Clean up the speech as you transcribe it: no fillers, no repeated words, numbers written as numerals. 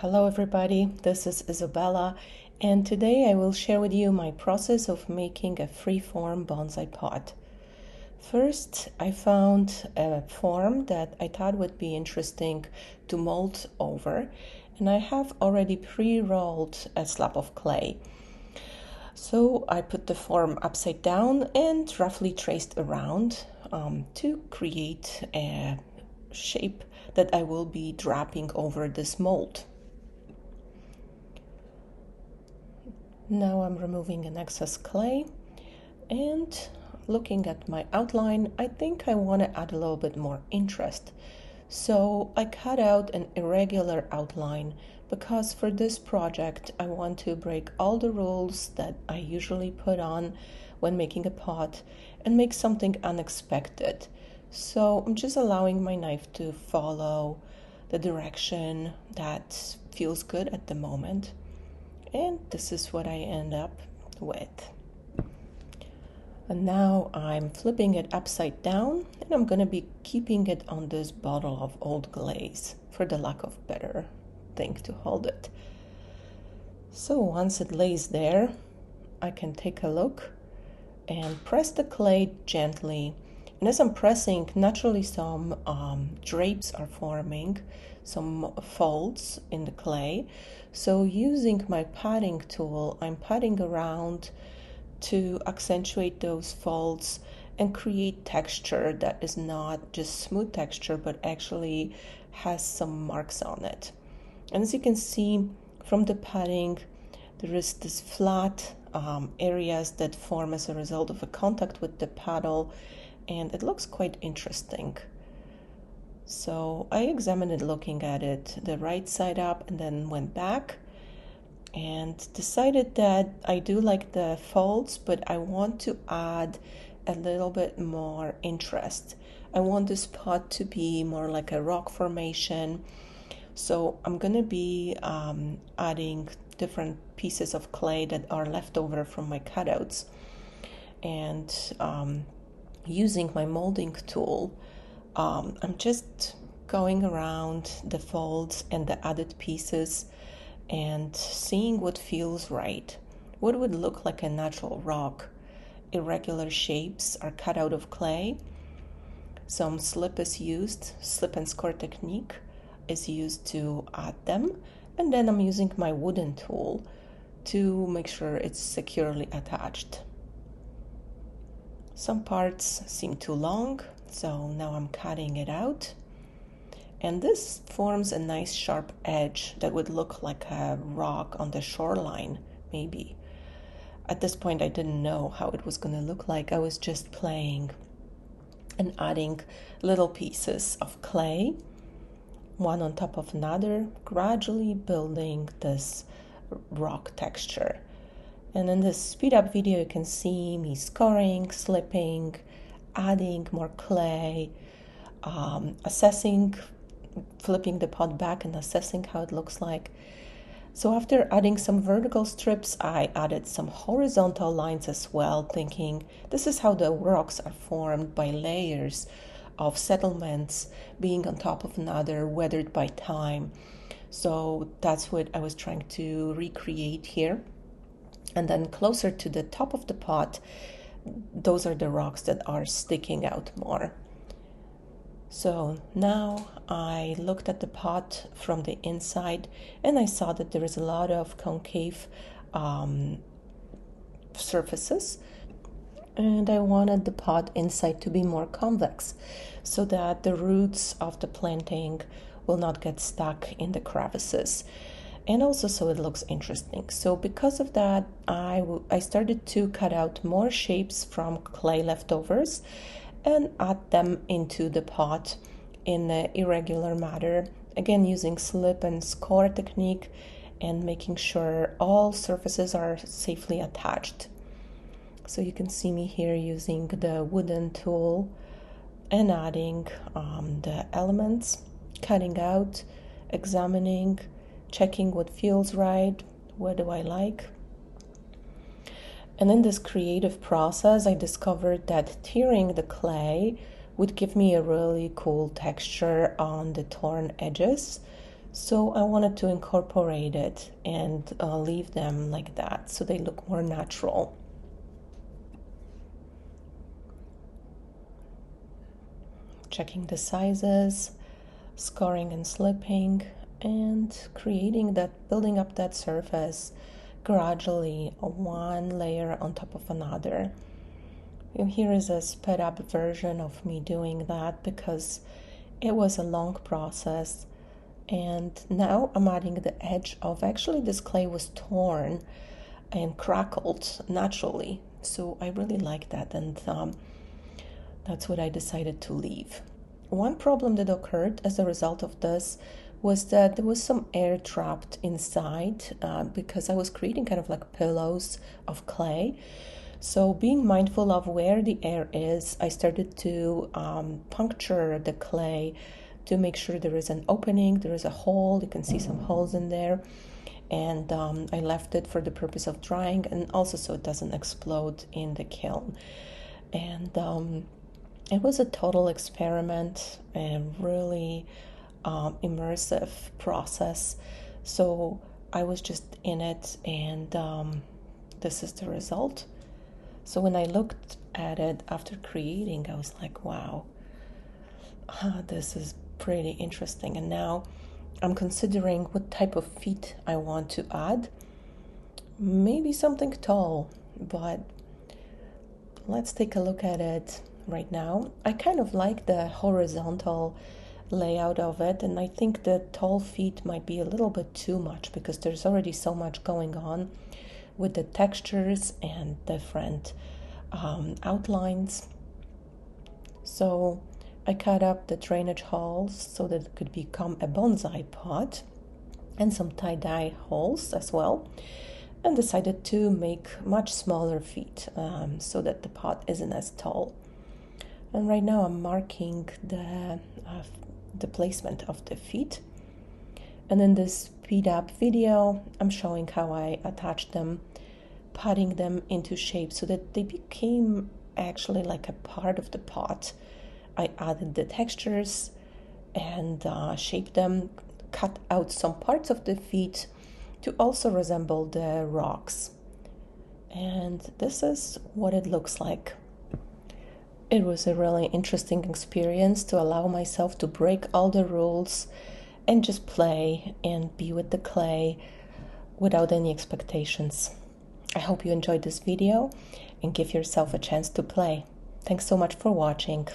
Hello everybody, this is Isabella, and today I will share with you my process of making a freeform bonsai pot. First, I found a form that I thought would be interesting to mold over, and I have already pre-rolled a slab of clay. So I put the form upside down and roughly traced around to create a shape that I will be draping over this mold. Now I'm removing an excess clay and looking at my outline, I think I want to add a little bit more interest. So I cut out an irregular outline because for this project I want to break all the rules that I usually put on when making a pot and make something unexpected. So I'm just allowing my knife to follow the direction that feels good at the moment. And this is what I end up with. And now I'm flipping it upside down, and I'm going to be keeping it on this bottle of old glaze for the lack of better thing to hold it. So once it lays there, I can take a look and press the clay gently. And as I'm pressing, naturally some drapes are forming, some folds in the clay. So using my patting tool, I'm patting around to accentuate those folds and create texture that is not just smooth texture, but actually has some marks on it. And as you can see from the patting, there is this flat areas that form as a result of a contact with the paddle, and it looks quite interesting. So I examined it, looking at it the right side up, and then went back and decided that I do like the folds, but I want to add a little bit more interest. I want this pot to be more like a rock formation. So I'm going to be adding different pieces of clay that are left over from my cutouts, and using my molding tool, I'm just going around the folds and the added pieces and seeing what feels right. What would look like a natural rock. Irregular shapes are cut out of clay. Some slip is used, slip and score technique is used to add them. And then I'm using my wooden tool to make sure it's securely attached. Some parts seem too long, so now I'm cutting it out. And this forms a nice sharp edge that would look like a rock on the shoreline, maybe. At this point, I didn't know how it was going to look like. I was just playing and adding little pieces of clay, one on top of another, gradually building this rock texture. And in this speed up video, you can see me scoring, slipping, adding more clay, assessing, flipping the pot back and assessing how it looks like. So after adding some vertical strips, I added some horizontal lines as well, thinking this is how the rocks are formed by layers of settlements being on top of another, weathered by time. So that's what I was trying to recreate here. And then closer to the top of the pot, those are the rocks that are sticking out more. So now I looked at the pot from the inside, and I saw that there is a lot of concave surfaces, and I wanted the pot inside to be more convex so that the roots of the planting will not get stuck in the crevices, and also so it looks interesting. So because of that, I started to cut out more shapes from clay leftovers and add them into the pot in an irregular manner, again using slip and score technique and making sure all surfaces are safely attached. So you can see me here using the wooden tool and adding the elements, cutting out, examining, checking what feels right, what do I like. And in this creative process, I discovered that tearing the clay would give me a really cool texture on the torn edges. So I wanted to incorporate it and leave them like that so they look more natural. Checking the sizes, scoring and slipping, and creating that, building up that surface gradually, one layer on top of another. Here is a sped up version of me doing that because it was a long process. And now I'm adding the edge of, actually this clay was torn and crackled naturally, so I really like that, and that's what I decided to leave. One problem that occurred as a result of this was that there was some air trapped inside because I was creating kind of like pillows of clay. So being mindful of where the air is, I started to puncture the clay to make sure there is an opening, there is a hole, you can see some holes in there. And I left it for the purpose of drying and also so it doesn't explode in the kiln. And it was a total experiment and really immersive process. So I was just in it, and this is the result. So when I looked at it after creating, I was like, wow, this is pretty interesting. And now I'm considering what type of feet I want to add. Maybe something tall, but let's take a look at it right now. I kind of like the horizontal layout of it, and I think the tall feet might be a little bit too much because there's already so much going on with the textures and different outlines. So I cut up the drainage holes so that it could become a bonsai pot, and some tie-dye holes as well, and decided to make much smaller feet so that the pot isn't as tall. And right now I'm marking the placement of the feet, and in this speed up video I'm showing how I attached them, putting them into shape so that they became actually like a part of the pot. I added the textures and shaped them, cut out some parts of the feet to also resemble the rocks. And this is what it looks like. It was a really interesting experience to allow myself to break all the rules and just play and be with the clay without any expectations. I hope you enjoyed this video and give yourself a chance to play. Thanks so much for watching.